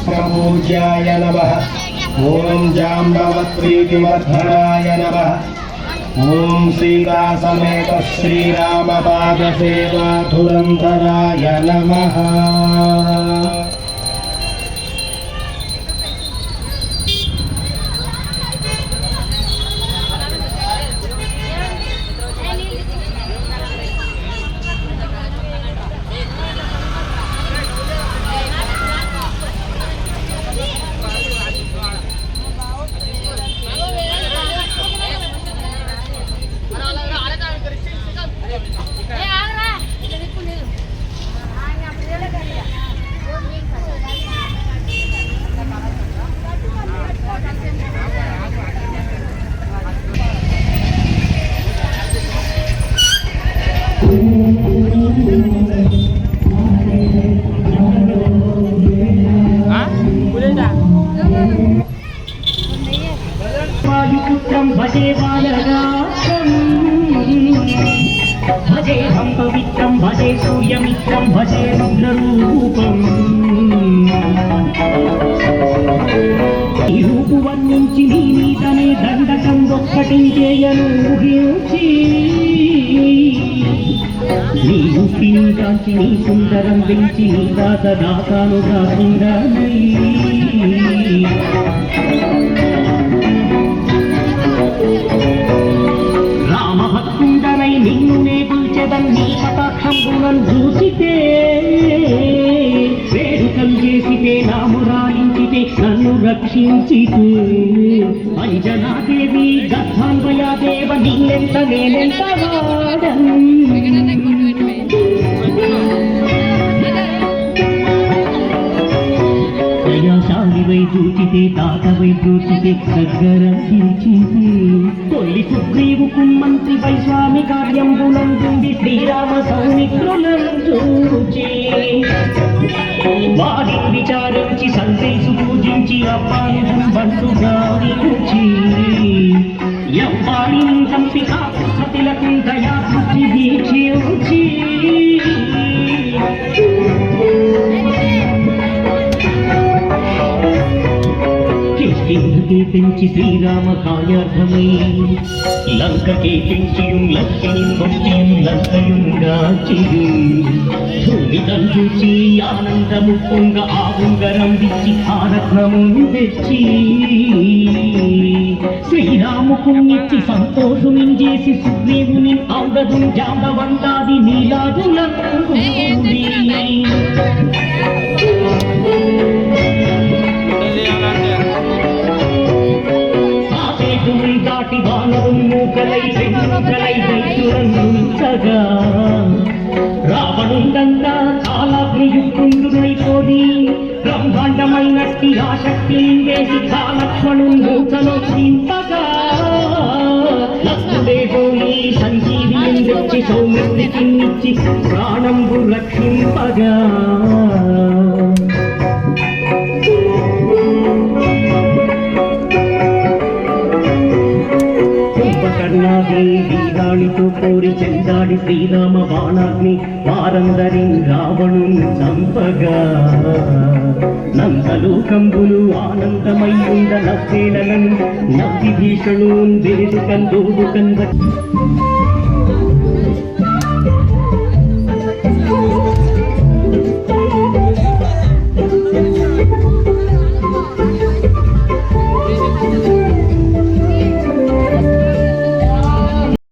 सहस्रपूज्याय नमः। ओम जाम्बवत्प्रीतिवर्धनाय नमः। ओम सीता समेत श्रीरामपाद सेवा धुरंधराय नमः। वायुपुत्रं भजे बालराजं भजेऽहं पवित्रं भजे सूर्यमित्रं भजे रुद्ररूपम् ఈ రూపు వర్ణించి నీ మీదనే దండకం ఒక్కటించేయను ఊహించి నీ యుక్తిని కాంచి నీ సుందరం పెంచి నీ దాతాను రాసుండని రామభక్తుండనై నిన్ను నే పిలిచెదన్ నీ కటాక్షంబునం చూసితే వేడుకలు చేసితే నామురాలించితే నన్ను రక్షించితే అంజనాదేవి గర్భాన్వయాదేవ నిన్నెంత నేనెంత వాడన్ దయాశాలివై చూచితే తాతవై చూచితే దగ్గరం తీర్చితే తొలి సుగ్రీవుకు మంత్రిపై స్వామి కార్యంబులంటుంది శ్రీరామ సౌమిత్రులను చూచి వారిని విచారించి సందేశు పూజించి అబ్బాయిని బంటు గావించి ఎవ్వాడిని చంపి సతిలకు దయా బుద్ధి దీక్షించి కిష్కింధకే పెంచి శ్రీరామ కార్యార్థమై లంకకే పెంచియుం లక్ష్మిని పొంచియుం లంకయుంగాచియుం భూమితం చూచి ఆనందము పొంగ ఆ ఉంగరం విచ్చి ఆ రత్నము తెచ్చి శ్రీరాముకున్నిచ్చి సంతోషమించేసి సుగ్రీవుని ఔదదు జాంబవంతాది నీలాదులను దాటి వానరు మూకలై పెన్నుకలై దైత్యులంచగా రావణుండంతా చాలా ప్రియుక్తుండునైపోది బ్రహ్మాండమైనట్టి ఆ శక్తిని వేసి లక్ష్మణు మూకలో చింతగా లక్ష్ముడే పోయి సంజీవిని తెచ్చి సౌమిత్రికిన్నిచ్చి ప్రాణంబు రక్షింపగా వీరాళితో కోరి చెందాడి శ్రీరామ బాణాగ్ని వారందరి రావణుని చంపగా నందలోకంబులు ఆనందమై ఉండ నవ్వేలను నవ్వి భీషణు వేడుకన్ దోడుకన్